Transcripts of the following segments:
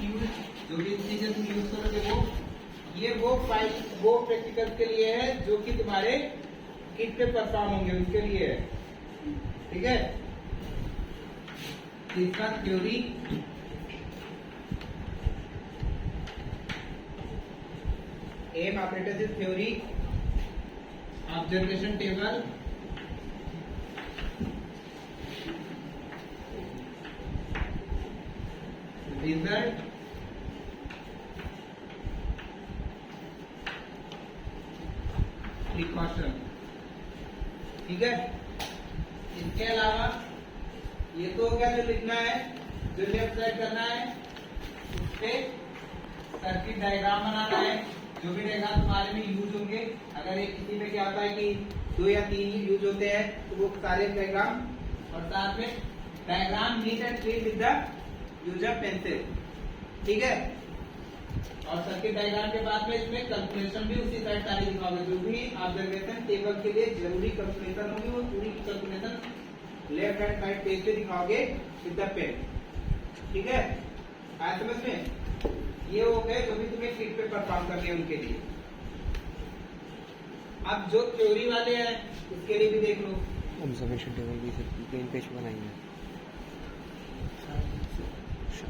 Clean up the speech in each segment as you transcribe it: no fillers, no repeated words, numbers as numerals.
Use, जो भी चीजें तुम यूज करोगे वो प्रैक्टिकल के लिए है जो कि तुम्हारे किट पे परफॉर्म होंगे उसके लिए है। ठीक है, तीसरा theory, M operator theory, observation table, result, precaution. ठीक है, इसके अलावा ये तो हो गया जो लिखना है, जो लेफ्ट साइड करना है उस पे सर्किट डायग्राम बनाना है, जो भी डायग्राम तुम्हारे में यूज होंगे। अगर एक किसी में क्या होता है कि 2 या 3 ही यूज होते हैं तो वो सारे डायग्राम, और साथ में diagram neat and clean with the use of pencil. ठीक है, और सर्किट डायग्राम के बाद में इसमें कैलकुलेशन भी उसी साइड सारी दिखाओगे, जो भी ऑब्जर्वेशन टेबल के लिए जरूरी कैलकुलेशन होगी वो पूरी calculation left hand side page पे दिखाओगे विद द पेन। ठीक है, आया समझ में? ये हो गए जो भी तुम्हें शीट पे परफॉर्म करने हैं उनके लिए। अब जो थ्योरी वाले हैं उसके लिए भी देख लो। ऑब्जर्वेशन टेबल भी प्लेन पेज बनाएंगे।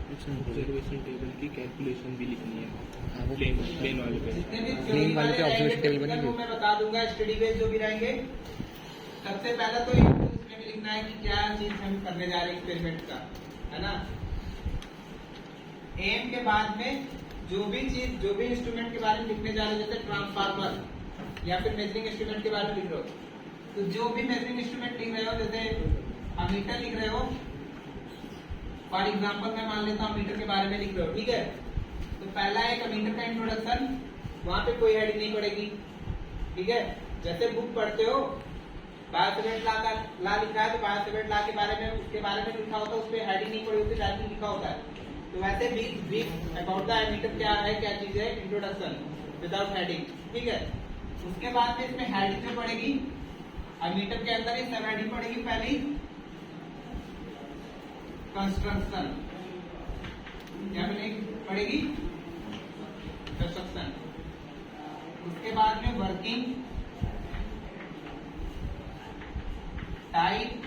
ऑब्जर्वेशन टेबल की कैलकुलेशन भी लिखनी है, हाँ, वो प्लेन वाले पे। जितने भी प्लेन थ्योरी वाले वाले पे ऑब्जर्वेशन टेबल रहेंगे बनेगी। वो मैं बता दूंगा, स्टडी बेस जो भी रहेंगे। सबसे पहले तो इसमें भी लिखना है कि क्या चीज हम करने जा रहे हैं एक्सपेरिमेंट का, है ना। एम के बाद में जो भी चीज, जो भी इंस्ट्रूमेंट के बारे में लिखने जा रहे हैं, जैसे ट्रांसफार्मर या फिर मेजरिंग इंस्ट्रूमेंट के बारे में लिख रहे हो, तो जो भी मेजरिंग इंस्ट्रूमेंट लिख रहे हो, जैसे अमीटर लिख रहे हो फॉर एग्जाम्पल, मैं मान लेता हूँ अमीटर के बारे में लिख रहे हो। ठीक है, तो पहला एक अमीटर का इंट्रोडक्शन, वहां पे कोई हेडिंग नहीं पड़ेगी। ठीक है, जैसे बुक पढ़ते हो बायोसेवेंट ला लिखा है तो बायोसेवेंट ला के बारे में, उसके बारे में लिखा होता है, उस पर हेडिंग नहीं पड़ी होती, डायरेक्टली लिखा होता है। तो वैसे ब्रीफ अबाउट द एमीटर क्या है, क्या चीज है, इंट्रोडक्शन विदाउट हेडिंग। ठीक है, उसके बाद में इसमें हेडिंग जो पड़ेगी, एमीटर के अंदर ही सब हेडिंग पड़ेगी। पहली कंस्ट्रक्शन, क्या पड़ेगी, कंस्ट्रक्शन। उसके बाद में वर्किंग, टाइप,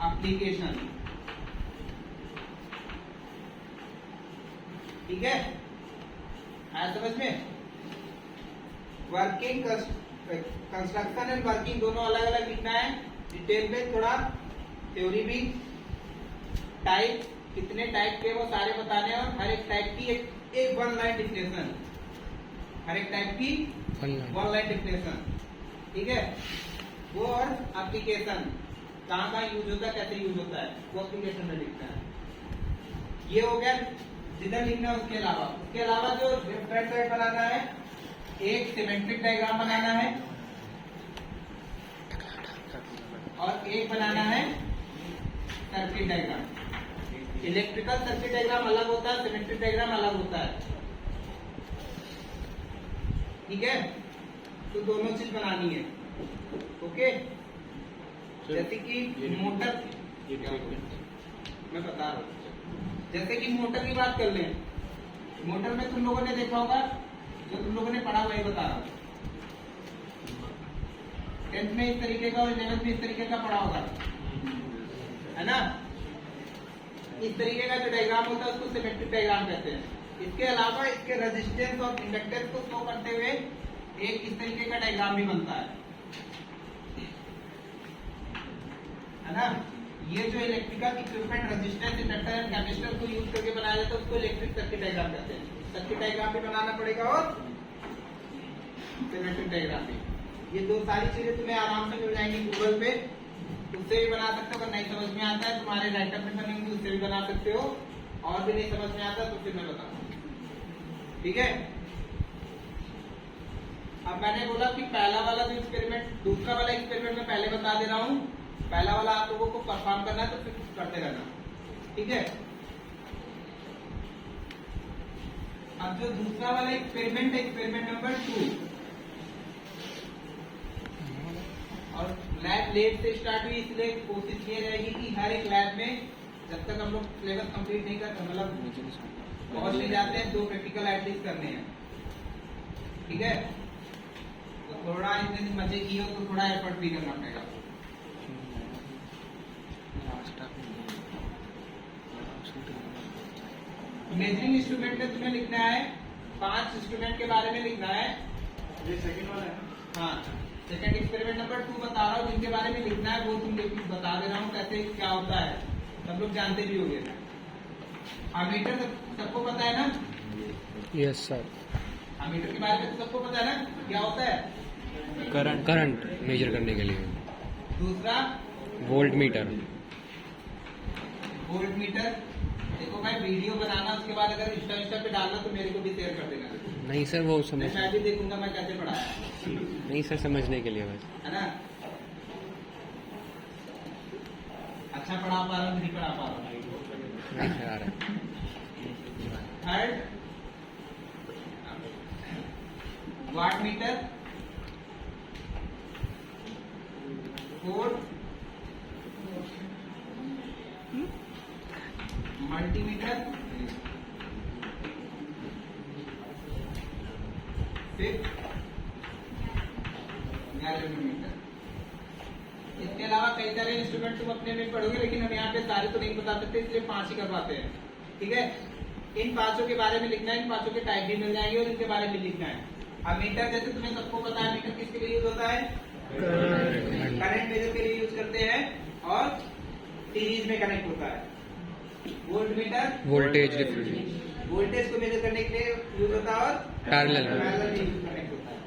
एप्लीकेशन। ठीक है, आया समझ में? वर्किंग, कंस्ट्रक्शन एंड वर्किंग दोनों अलग अलग लिखना है, डिटेल में थोड़ा, थ्योरी भी। टाइप, कितने टाइप के वो सारे बताने हैं, और हर एक टाइप की एक 1 लाइन डिफिनेशन, हर एक टाइप की 1 लाइन डिफिनेशन। ठीक है, वो और एप्लीकेशन, कहाँ कहाँ यूज होता है, कैसे यूज होता है, वो एप्लीकेशन में लिखना है। ये हो गया जिधर लिखना है। उसके अलावा जो लेफ्ट राइट साइड बनाना है, एक सिमेट्रिक डायग्राम बनाना है और एक बनाना है circuit diagram. Electrical circuit diagram अलग होता है, सिमेट्रिक डायग्राम अलग होता है। ठीक है, तो दोनों चीज बनानी है। ओके, जैसे कि मोटर, मैं बता रहा हूँ, जैसे कि मोटर की बात कर लें, मोटर में तुम लोगों ने देखा होगा, जो तुम लोगों ने पढ़ा वही बता रहा हूँ। 10th में इस तरीके का और 11th में इस तरीके का पढ़ा होगा, है ना। इस तरीके का जो डायग्राम होता है उसको सिमेट्रिक डायग्राम कहते हैं। इसके अलावा इसके रेजिस्टेंस और इंडक्टेंस को शो करते हुए एक इस तरीके का डायग्राम भी बनता है ना। ये जो electrical equipment resistance, inductor and capacitor को यूज करके बनाया जाता है उसको इलेक्ट्रिक सर्किट डायग्राम कहते हैं। सर्किट डायग्राम भी बनाना पड़ेगा और सिमेट्रिक डायग्राम भी। ये दो सारी चीजें तुम्हें आराम से मिल जाएंगी गूगल पे, उससे भी बना सकते हो। अगर नहीं समझ में आता है, तुम्हारे राइटर में बने होंगे उससे भी बना सकते हो, और भी नहीं समझ में आता तो फिर मैं बताऊंगा। ठीक है, अब मैंने बोला कि पहला वाला जो एक्सपेरिमेंट, दूसरा वाला एक्सपेरिमेंट मैं पहले बता दे रहा हूं। पहला वाला आप लोगों को परफॉर्म करना है तो फिर करते रहना। ठीक है, अब जो दूसरा वाला एक्सपेरिमेंट है, एक्सपेरिमेंट नंबर 2, और लेट से स्टार्ट हुई, इसलिए कोशिश ये रहेगी कि हर एक लैब में जब तक हम लोग सिलेबस कंप्लीट नहीं करते, मतलब पहुंच नहीं जाते हैं, 2 प्रैक्टिकल एटलीस्ट करने हैं। ठीक है, तो थोड़ा इतने दिन मजे किए हो तो थोड़ा एफर्ट भी करना पड़ेगा। मेजरिंग इंस्ट्रूमेंट में तुम्हें लिखना है 5 इंस्ट्रूमेंट के बारे में लिखना है। ये सेकंड वाला है। हाँ, सेकंड एक्सपेरिमेंट नंबर 2 बता रहा हूँ, जिनके बारे में लिखना है वो तुम बता दे रहा हूँ कैसे क्या होता है, सब लोग जानते भी होंगे। अमीटर सबको पता है ना? Yes sir. अमीटर के बारे में तो सबको पता है ना, क्या होता है? करंट मेजर करने के लिए। दूसरा वोल्ट मीटर। Volt meter. देखो भाई, वीडियो बनाना उसके बाद अगर इंस्टा पे डालना तो मेरे को भी शेयर कर देना। नहीं सर, वो समझ मैं भी देखूंगा मैं कैसे पढ़ाया, नहीं सर, समझने के लिए बस। है ना? अच्छा पढ़ा पा रहा हूँ, नहीं पढ़ा पा रहा हूँ? नहीं सर, आ रहा है। Third watt meter. Fourth multimeter. Fifth calorimeter. इसके अलावा कई सारे इंस्ट्रूमेंट तुम अपने में पढ़ोगे, लेकिन हम यहाँ पे सारे तो नहीं बता सकते, इसलिए 5 ही करवाते हैं। ठीक है, इन 5 के बारे में लिखना है, इन 5 के टाइप भी मिल जाएंगे और इनके बारे में लिखना है। अब मीटर जैसे तुम्हें सबको पता है, मीटर किसके लिए यूज होता है? करंट मेजर के लिए यूज करते हैं और सीरीज में कनेक्ट होता है। Volt meter voltage difference. Voltage को मेजर करने के लिए यूज होता है और पैरेलल कनेक्ट होता है।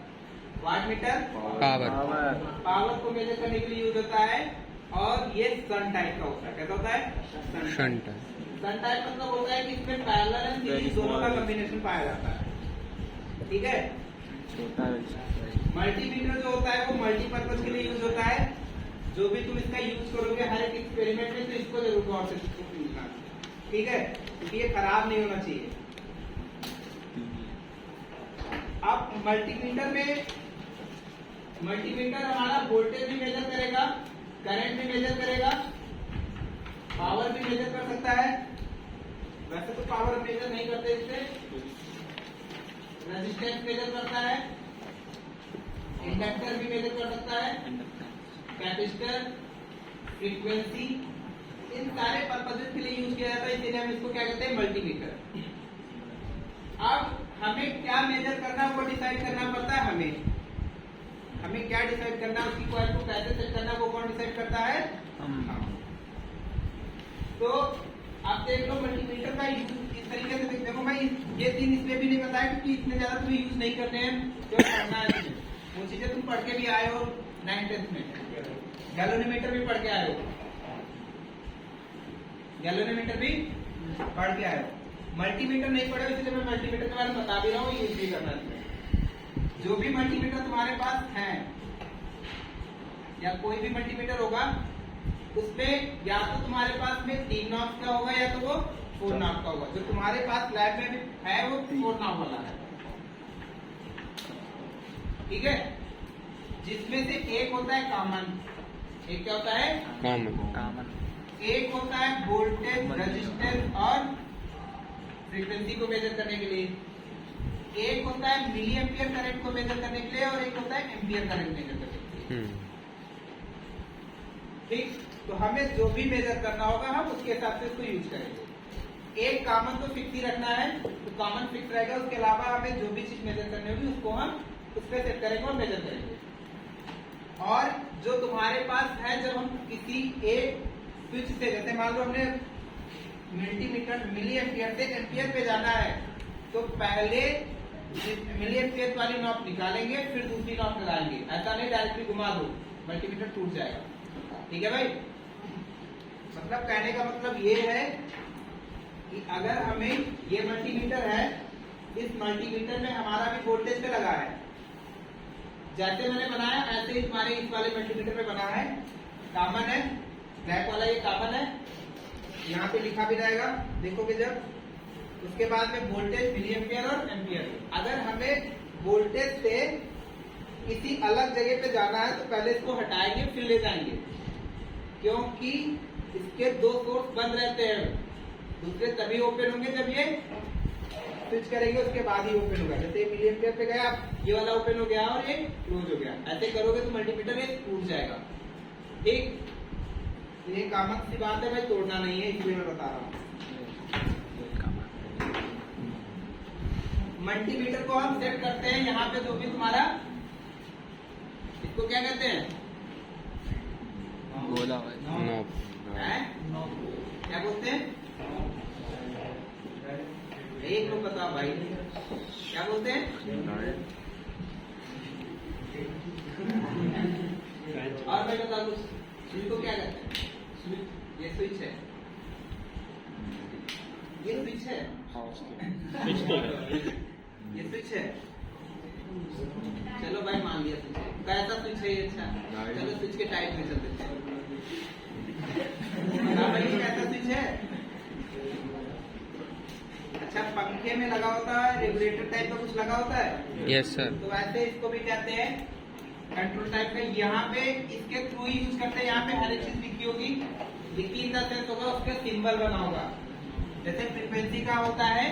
Watt metre power. पावर को मेजर करने के लिए यूज होता है और ये सन टाइप का होता है। कैसा होता है? शंट। सन टाइप मतलब होता है कि इसमें पैरेलल एंड सीरीज दोनों का कॉम्बिनेशन पाया जाता है। ठीक है, मल्टीमीटर जो होता है वो मल्टीपर्पज के लिए यूज होता है। जो भी तुम इसका यूज करोगे हर एक एक्सपेरिमेंट में, तो इसको जरूर गौर से लिखना। ठीक है, क्योंकि ये खराब नहीं होना चाहिए। अब मल्टीमीटर हमारा वोल्टेज भी मेजर करेगा, करंट भी मेजर करेगा, पावर भी मेजर कर सकता है। वैसे तो पावर मेजर नहीं करते इससे, रेजिस्टेंस मेजर करता है, इंडक्टर भी मेजर कर सकता है, कैपेसिटर, फ्रीक्वेंसी, इन सारे पर्पसेस के लिए यूज किया जाता है, इसलिए हम इसको क्या कहते हैं? मल्टीमीटर। अब हमें क्या मेजर करना है वो डिसाइड करना पड़ता है। हमें क्या डिसाइड करना है, उसकी कॉइल को कैसे सेट करना है, वो कौन डिसाइड करता है? हम। तो आप देख लो मल्टीमीटर का यूज इस तरीके से देखो भाई, ये 3 इसलिए भी नहीं बताया क्योंकि इतने ज्यादा तुम्हें यूज नहीं करने हैं, जो पढ़ना है वो चीजें तुम पढ़ के भी आए हो 9th-10th में। गैलोरीमीटर भी पढ़ के आए हो, गैलोरीमीटर भी पढ़ के आए हो। मल्टीमीटर नहीं पढ़े, इसलिए मैं मल्टीमीटर के बारे में बता भी रहा हूँ, यूज भी करना चाहिए। जो भी मल्टीमीटर तुम्हारे पास है या कोई भी मल्टीमीटर होगा, उसमें या तो तुम्हारे पास में 3 नॉब का होगा या तो वो 4 नॉब का होगा। जो तुम्हारे पास लैब में भी है वो 4 नॉब वाला है। ठीक है, जिसमें से एक होता है कॉमन। एक क्या होता है? कॉमन। एक होता है वोल्टेज, रेजिस्टेंस और फ्रीक्वेंसी को मेजर करने के लिए। एक होता है मिली एम्पियर करंट को मेजर करने के लिए और एक होता है एम्पियर करंट मेजर करने के लिए। ठीक, तो हमें जो भी मेजर करना होगा हम उसके हिसाब से उसको यूज करेंगे। एक कॉमन तो फिक्स ही रखना है, तो कॉमन फिक्स रहेगा। उसके अलावा हमें जो भी चीज मेजर करनी होगी उसको हम उस पर सेट करेंगे और मेजर करेंगे। और जो तुम्हारे पास है, जब हम किसी एक स्विच से, जैसे मान लो हमने मल्टीमीटर मिली एम्पियर से एम्पियर पे जाना है, तो पहले मिली एम्पियर वाली नॉब निकालेंगे, फिर दूसरी नॉब लगाएंगे। ऐसा नहीं डायरेक्टली घुमा दो, मल्टीमीटर टूट जाएगा। ठीक है भाई, मतलब कहने का मतलब ये है कि अगर हमें ये मल्टीमीटर है, इस मल्टीमीटर में हमारा भी वोल्टेज पे लगा है, जैसे मैंने बनाया ऐसे ही तुम्हारे इस वाले मल्टीमीटर पे बना है। कॉमन है, ब्लैक वाला ये कॉमन है, यहाँ पे लिखा भी रहेगा, देखोगे जब। उसके बाद में वोल्टेज मिली एम्पियर और एम्पियर। अगर हमें वोल्टेज से किसी अलग जगह पे पे जाना है तो पहले इसको हटाएंगे फिर ले जाएंगे, क्योंकि इसके दो सोर्स बंद रहते हैं। दूसरे तभी ओपन होंगे जब ये स्विच करेंगे, उसके बाद ही ओपन होगा। जैसे मिली एम्पियर पे गया, ये वाला ओपन हो गया और ये क्लोज हो गया। ऐसे करोगे तो मल्टीमीटर ये टूट जाएगा। ठीक, ये कॉमन सी बात है भाई, तोड़ना नहीं है, इसलिए मैं बता रहा हूँ। मल्टीमीटर को हम सेट करते हैं यहाँ पे, जो भी तुम्हारा, इसको क्या कहते हैं? बोला नो हैं? क्या बोलते हैं? एक लोग बताओ भाई, क्या बोलते हैं? और मैं बता दूं, स्विच को क्या कहते हैं? ये स्विच है, ये स्विच है, ये स्विच है। चलो भाई मान लिया स्विच है। कैसा स्विच है ये? अच्छा चलो स्विच के टाइप में चलते हैं। भाई ये कैसा स्विच है? अच्छा, पंखे में लगा होता है, रेगुलेटर टाइप का कुछ लगा होता है। Yes sir. तो वैसे इसको भी कहते हैं कंट्रोल टाइप का। यहाँ पे इसके थ्रू ही यूज करते हैं। यहाँ पे हर एक चीज लिखी होगी, लिखी इन द सेंस होगा, उसका सिंबल बना होगा। जैसे फ्रीक्वेंसी का होता है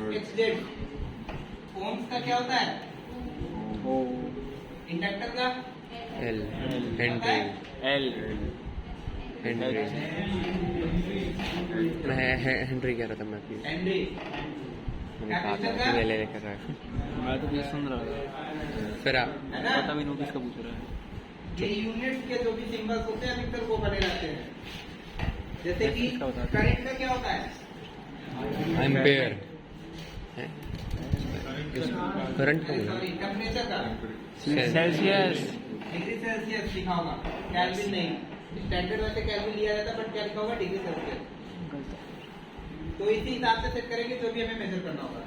XZ, ओम्स का क्या होता है? इंडक्टर का एल हेनरी हेनरी मैं हेनरी कह रहा था मैं प्लीज हेनरी। मैंने कहा था ले ले कर रहा है मैं तो कुछ सुन रहा था, फिर आप है ना? पता भी नहीं किसका पूछ रहा है। ये यूनिट के जो भी सिंबल्स होते हैं अधिकतर वो बने रहते हैं। जैसे कि किसका होता है? करंट का क्या होता है? एम्पेयर करंट का बोला सॉरी, टेम्परेचर का सेल्सियस डिग्री सेल्सियस लिखा होगा, केल्विन नहीं। स्टैंडर्ड वैसे केल्विन लिया जाता है, बट क्या लिखा होगा? Degree Celsius. तो इसी हिसाब से सेट करेंगे जो भी हमें मेजर करना होगा।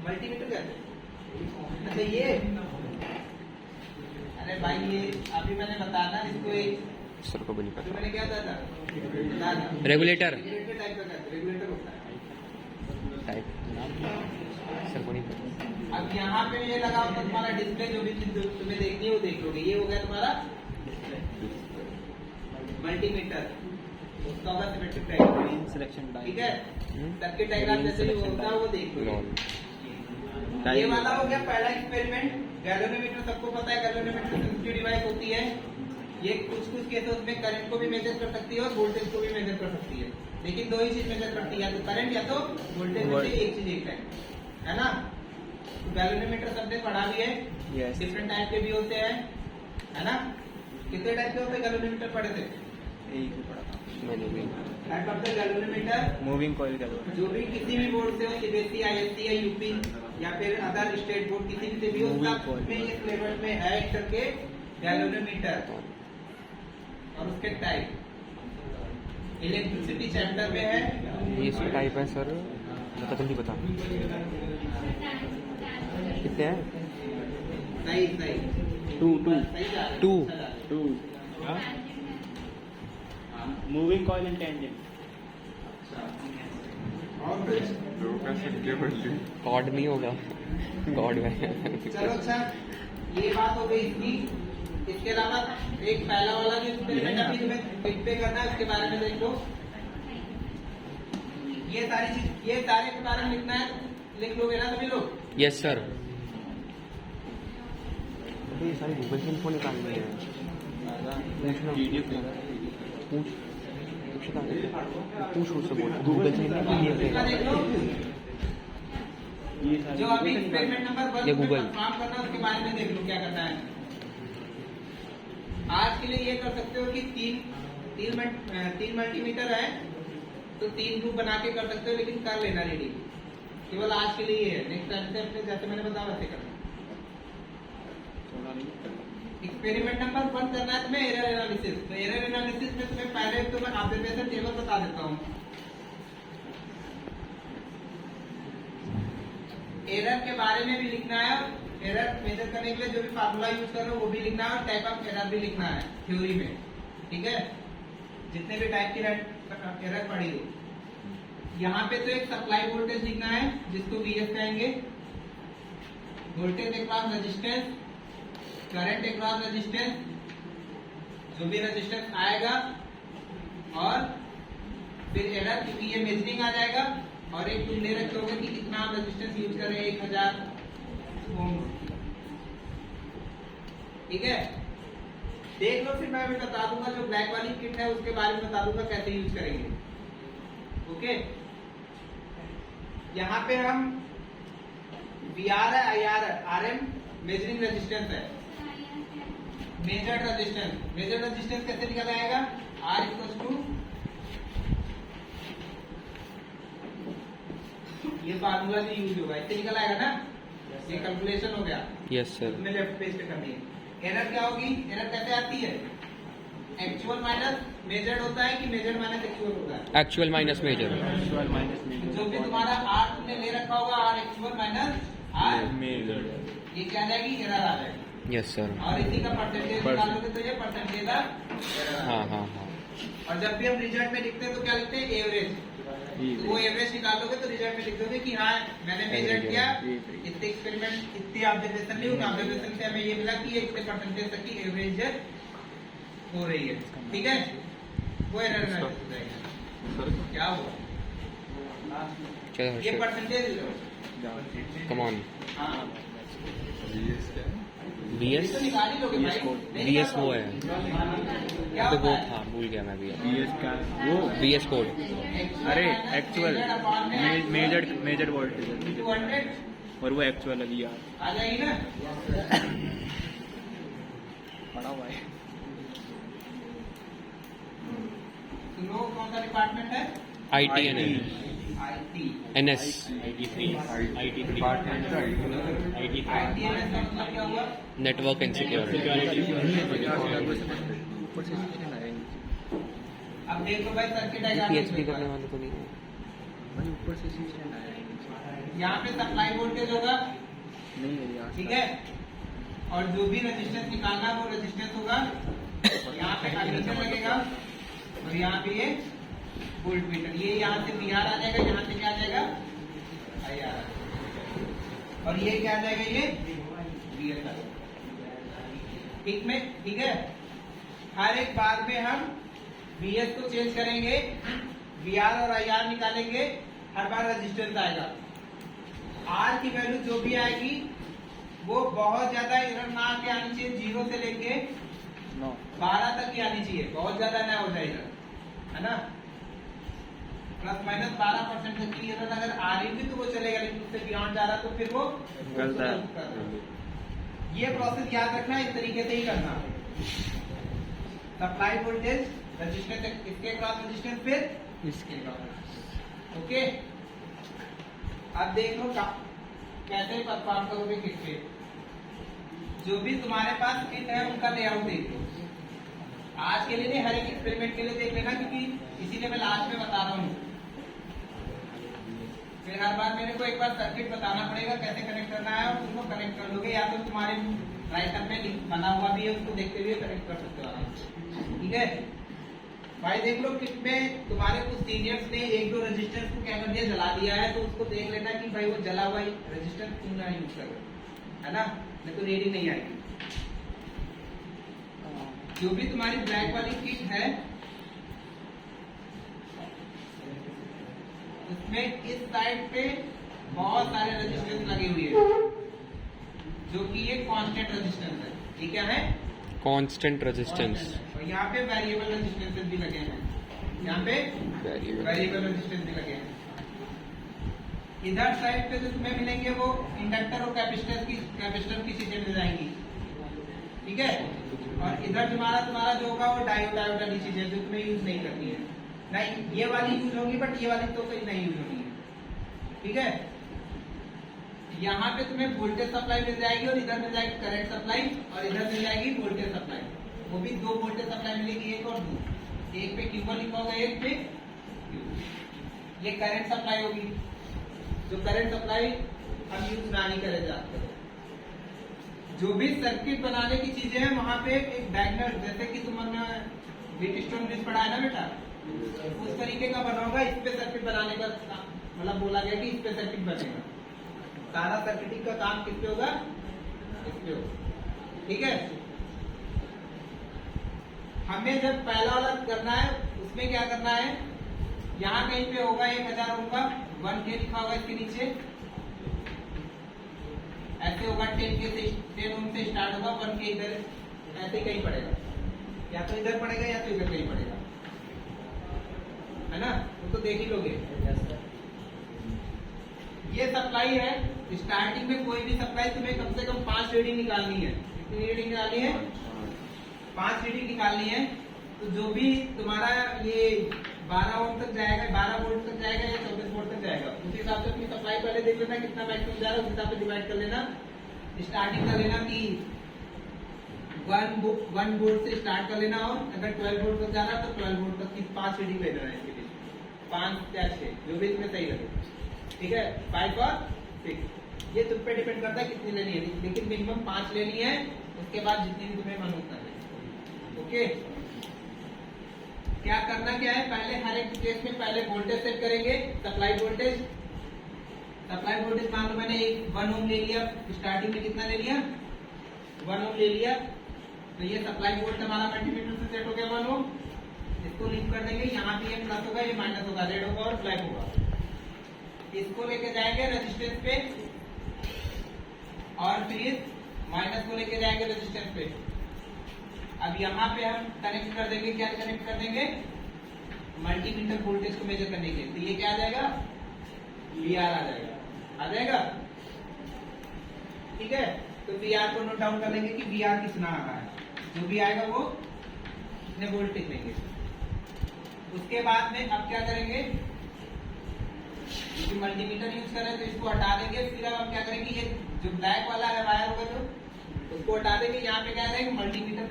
मल्टीमीटर कहते हैं। अच्छा ये, अरे भाई ये अभी मैंने बताया ना इसको, एक सर को भी नहीं अभी पता मैंने क्या बताया था? रेगुलेटर रेगुलेटर टाइप का कहते हैं, रेगुलेटर होता है। टाइप सर को नहीं पता अब यहाँ पे ये लगा होता तुम्हारा डिस्प्ले, जो भी चीज तुम्हें देखनी है वो देख लोगे। ये हो गया तुम्हारा मल्टीमीटर, उसका होगा सिमेट्रिक डायग्राम। सिलेक्शन ठीक है, सर्किट डायग्राम जैसे भी होता है वो देख लोगे। ये वाला हो गया पहला एक्सपेरिमेंट। गैल्वेनोमीटर सबको पता है, गैल्वेनोमीटर सेंसिटिव डिवाइस होती है। ये कुछ केसेस में करंट को भी मेजर कर सकती है और वोल्टेज को भी मेजर कर सकती है, लेकिन दो ही चीज मेजर करती है, या तो करंट या तो वोल्टेज में से एक चीज एक है ना? तो गैल्वेनोमीटर सबने पढ़ा भी है। Yes. डिफरेंट टाइप के भी होते हैं, है ना? कितने टाइप के होते हैं गैल्वेनोमीटर पढ़े थे? एक ही पड़ा था। मैंने भी type of the galvanometer moving coil का जो भी किसी भी बोर्ड से हो, सीबीएसई, आईएससी या यूपी या फिर अदर स्टेट बोर्ड, किसी भी से भी हो, सब में ये सिलेबस में है एक करके गैल्वेनोमीटर और उसके टाइप। इलेक्ट्रिसिटी चैप्टर में है। ये इसका टाइप है सर, बता जल्दी बता कितने हैं? सही सही टू सही जा रहे हैं, टू। अच्छा जा रहे हैं। Moving coil and tangent. और कुछ? गॉड नहीं होगा गॉड में चलो अच्छा, ये बात हो गई इसकी। इसके अलावा एक पहला वाला जो एक्सपेरिमेंट अभी तुम्हें पिक पे करना है उसके बारे में देख लो। ये सारी चीज, ये सारे के बारे में लिखना है, लिख लोगे ना सभी लोग? Yes sir. ये सारी गूगल से इन्फो निकालनी है, पूछ उससे बोल गूगल से इसका देख लो। जो अभी एक्सपेरिमेंट नंबर 1 ये में Google। परफॉर्म करना है उसके बारे में देख लो क्या करना है। आज के लिए ये कर सकते हो कि तीन मल्टीमीटर है तो 3 ग्रुप बना के कर सकते हो, लेकिन कर लेना रेडी। केवल आज के लिए ये है, नेक्स्ट टाइम से अपने जैसे मैंने बताया वैसे करना। एक्सपेरिमेंट नंबर 1 करना है तुम्हें एरर एनालिसिस। तो एरर एनालिसिस में तुम्हें पहले तो मैं ऑब्जर्वेशन टेबल बता देता हूँ। एरर के बारे में भी लिखना है, एरर मेजर करने के लिए जो भी फार्मूला यूज कर रहे हो वो भी लिखना है, और टाइप ऑफ एरर भी लिखना है थ्योरी में। ठीक है, जितने भी टाइप की एरर पड़ी हो। यहाँ पे तो एक सप्लाई वोल्टेज लिखना है जिसको VS कहेंगे, voltage across resistance, current across resistance, जो भी रेजिस्टेंस आएगा, और फिर एरर, क्योंकि ये मेजरिंग आ जाएगा, और एक तुम ले रखे होगे कि कितना आप रेजिस्टेंस यूज करें, 1000 ओम। ठीक है, देख लो, फिर मैं भी बता दूंगा जो ब्लैक वाली किट है उसके बारे में बता दूंगा कैसे यूज करेंगे। ओके, यहाँ पे हम VR है, IR है, RM मेजरिंग रेजिस्टेंस है, मेजर्ड रेजिस्टेंस कैसे निकल आएगा, R इक्वल टू, ये फार्मूला भी यूज होगा, इससे निकल आएगा ना, ये कैलकुलेशन हो गया। Yes sir. तुम्हें लेफ्ट पेज पे करनी है। एरर क्या होगी, एरर कैसे आती है, एक्चुअल माइनस मेजर्ड होता है कि मेजर्ड माइनस एक्चुअल होता है, एक्चुअल माइनस मेजर। जो भी तुम्हारा R तुमने ले रखा होगा, R actual minus R measured, ये क्या आ जाएगी, एरर आ जाएगी। Yes sir. और इसी का परसेंटेज निकालोगे तो ये परसेंटेज ऑफ, हाँ हाँ हाँ। और जब भी हम रिजल्ट में लिखते हैं तो क्या लिखते हैं, एवरेज। वो एवरेज निकालोगे तो रिजल्ट में लिख दोगे कि हाँ मैंने मेजर किया, इतने एक्सपेरिमेंट, इतने ऑब्जर्वेशन ली, उन ऑब्जर्वेशन से हमें ये मिला कि ये इतने परसेंटेज तक की एवरेज हो रही है। ठीक है, वो एरर में हो जाएगा। क्या हुआ, चलो ये परसेंटेज, कम ऑन। हाँ BS तो निकाल ही लोगे भाई, नहीं BS निकाल वो पाओगे। है, क्या तो वो होता है? था, भूल गया मैं भी। BS का वो BS कोड। अरे एक्चुअल मेजर्ड वोल्टेज 200 और वो एक्चुअल अभी यार आ जाएगी ना। पड़ा हुआ है। तुम लोग कौन सा डिपार्टमेंट है, ITNL IT, NS ITNS का मतलब क्या हुआ, नेटवर्क एंड सिक्योरिटी। अब देखो भाई सर्किट डायग्राम PHP करने वाले तो नहीं है। ऊपर से सिस्टम आया यहाँ पे सप्लाई वोल्टेज होगा, नहीं है यार। ठीक है, और जो भी रेजिस्टेंस निकालना वो रेजिस्टेंस होगा, यहाँ पे एमीटर लगेगा, और यहाँ पे ये वोल्ट मीटर, ये यहाँ से VR आ जाएगा, यहाँ से क्या आ जाएगा, IR आ जाएगा, और ये क्या आ जाएगा, ये VS आ जाएगा। ठीक है, हर एक बार में हम VS को चेंज करेंगे, VR और IR निकालेंगे, हर बार रेजिस्टेंस आएगा। R की वैल्यू जो भी आएगी वो बहुत ज्यादा एरर ना आके आनी चाहिए, 0 से लेके 12 तक की आनी चाहिए, बहुत ज्यादा ना हो जाएगा, है ना, प्लस माइनस 12% तक की एरर अगर आ रही भी तो वो चलेगा, लेकिन उससे बियॉन्ड जा रहा तो फिर वो गलत है। ये प्रोसेस याद रखना, इस तरीके से ही करना। सप्लाई वोल्टेज, रेजिस्टेंस, इसके क्रॉस रेजिस्टेंस, फिर इसके क्रॉस। ओके, अब देख लो कैसे परफॉर्म करोगे किट पे। जो भी तुम्हारे पास किट है उनका लेआउट देख लो, आज के लिए नहीं, हर एक एक्सपेरिमेंट के लिए देख लेना, क्योंकि इसीलिए मैं लास्ट में बता रहा हूँ। फिर हर बार मेरे को एक बार सर्किट बताना पड़ेगा कैसे कनेक्ट करना है, और तुमको कनेक्ट कर लोगे, या तो तुम्हारे राइटर में लिंक बना हुआ भी है, उसको देखते हुए कनेक्ट कर सकते हो आराम से। ठीक है भाई, देख लो किट में तुम्हारे कुछ सीनियर्स ने 1-2 रेजिस्टेंस को क्या कर दिया, जला दिया है, तो उसको देख लेना कि भाई वो जला हुआ रेजिस्टेंस क्यों ना यूज करो, है ना, नहीं तो रेडी नहीं आएगी। जो भी तुम्हारी ब्लैक वाली किट है उसमें इस साइड पे बहुत सारे रेजिस्टेंस लगे हुए हैं, जो कि ये कांस्टेंट रेजिस्टेंस है। ये क्या है, कांस्टेंट रेजिस्टेंस। और यहाँ पे वेरिएबल रेजिस्टेंस भी लगे हैं, यहाँ पे वेरिएबल रेजिस्टेंस भी लगे हैं। इधर साइड पे जो तुम्हें मिलेंगे वो इंडक्टर और कैपेसिटर की चीजें मिल जाएंगी, ठीक है, और इधर तुम्हारा जो होगा वो डायोड वाली चीजें जो तुम्हें यूज नहीं करनी है, नहीं ये वाली यूज होगी, बट ये वाली तो कहीं नहीं यूज होनी है। ठीक है, यहाँ पे तुम्हें वोल्टेज सप्लाई मिल जाएगी, और इधर मिल जाएगी करंट सप्लाई, और इधर मिल जाएगी वोल्टेज सप्लाई। वो भी 2 वोल्टेज सप्लाई मिलेगी, एक और 2, एक पे Q1 लिखा होगा, एक पे Q। ये करंट सप्लाई होगी, जो करंट सप्लाई हम यूज ना नहीं करे जाते। जो भी सर्किट बनाने की चीजें हैं वहां पे एक डायग्नल, जैसे कि तुमने व्हीटस्टोन ब्रिज पढ़ा है ना बेटा, उस तरीके का बना होगा। इस पे सर्किट बनाने का मतलब बोला गया कि इस पे सर्किट बनेगा। सारा सर्किटिंग का काम किस पे होगा, इस पे होगा। ठीक है, हमें जब पहला वाला करना है उसमें क्या करना है, यहाँ कहीं पे होगा 1000 ओम का 1K लिखा होगा इसके नीचे, ऐसे होगा 10 ओम से स्टार्ट होगा 1K इधर ऐसे कहीं पड़ेगा, या तो इधर पड़ेगा या तो इधर कहीं पड़ेगा, है ना, वो तो देख ही लोगे। ये सप्लाई है, स्टार्टिंग में कोई भी सप्लाई तुम्हें कम से कम 5 रीडिंग निकालनी है। कितनी रीडिंग निकालनी है, 5 रीडिंग निकालनी है। तो जो भी तुम्हारा ये 12 ओम तक जाएगा, 12 वोल्ट तक जाएगा या 24 वोल्ट तक जाएगा, उस हिसाब से अपनी सप्लाई पहले देख लेना कितना मैक्सिमम जा रहा है, उस हिसाब से डिवाइड कर लेना। स्टार्टिंग कर लेना कि 1 वोल्ट से स्टार्ट कर लेना, और अगर 12 वोल्ट तक जा रहा है तो 12 वोल्ट तक की 5 रीडिंग ले लेना है इसके लिए, 5 या 6 जो भी तुम्हें सही लगे। ठीक है, 5 और 6 ये तुम पे डिपेंड करता है कितनी लेनी है, लेकिन मिनिमम 5 लेनी है, उसके बाद जितनी भी तुम्हें मन होता है। ओके, क्या करना क्या है, पहले हर एक केस में पहले वोल्टेज सेट करेंगे, सप्लाई वोल्टेज। सप्लाई वोल्टेज मान लो मैंने 1 ओम ले लिया, स्टार्टिंग में कितना ले लिया, 1 ओम ले लिया, तो ये सप्लाई वोल्ट हमारा मल्टीमीटर से सेट हो गया 1 ओम। इसको लिंक कर देंगे, यहाँ पे ये प्लस होगा, ये माइनस होगा, रेड होगा और ब्लैक होगा। इसको लेके जाएंगे रेजिस्टेंस पे, और फिर माइनस को लेके जाएंगे रेजिस्टेंस पे। अब यहाँ पे हम कनेक्ट कर देंगे, क्या कनेक्ट कर देंगे, मल्टीमीटर वोल्टेज को मेजर करने के लिए। तो ये क्या आ जाएगा, VR आ जाएगा। ठीक है, तो VR को नोट डाउन कर लेंगे कि VR कितना आ रहा है, जो भी आएगा वो कितने वोल्ट लिख लेंगे। उसके बाद में अब क्या करेंगे, क्योंकि मल्टीमीटर यूज कर रहे हैं तो इसको हटा देंगे। फिर अब हम क्या करेंगे, ये जो ब्लैक वाला है वायर होगा जो, उसको हटा देंगे। यहाँ पे क्या करेंगे, मल्टीमीटर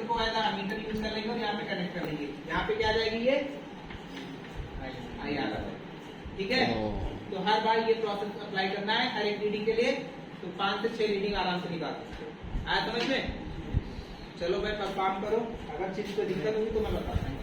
को एज मीटर यूज कर लेंगे और यहाँ पे कनेक्ट कर लेंगे। यहाँ पे क्या आ जाएगी, ये IR आ जाएगी। ठीक है, तो हर बार ये प्रोसेस अप्लाई करना है हर एक रीडिंग के लिए, तो 5 से 6 रीडिंग आराम से निकाल सकते हो। आया समझ में? चलो भाई परफॉर्म करो, अगर चीज को दिक्कत होगी तो मैं बताता हूँ।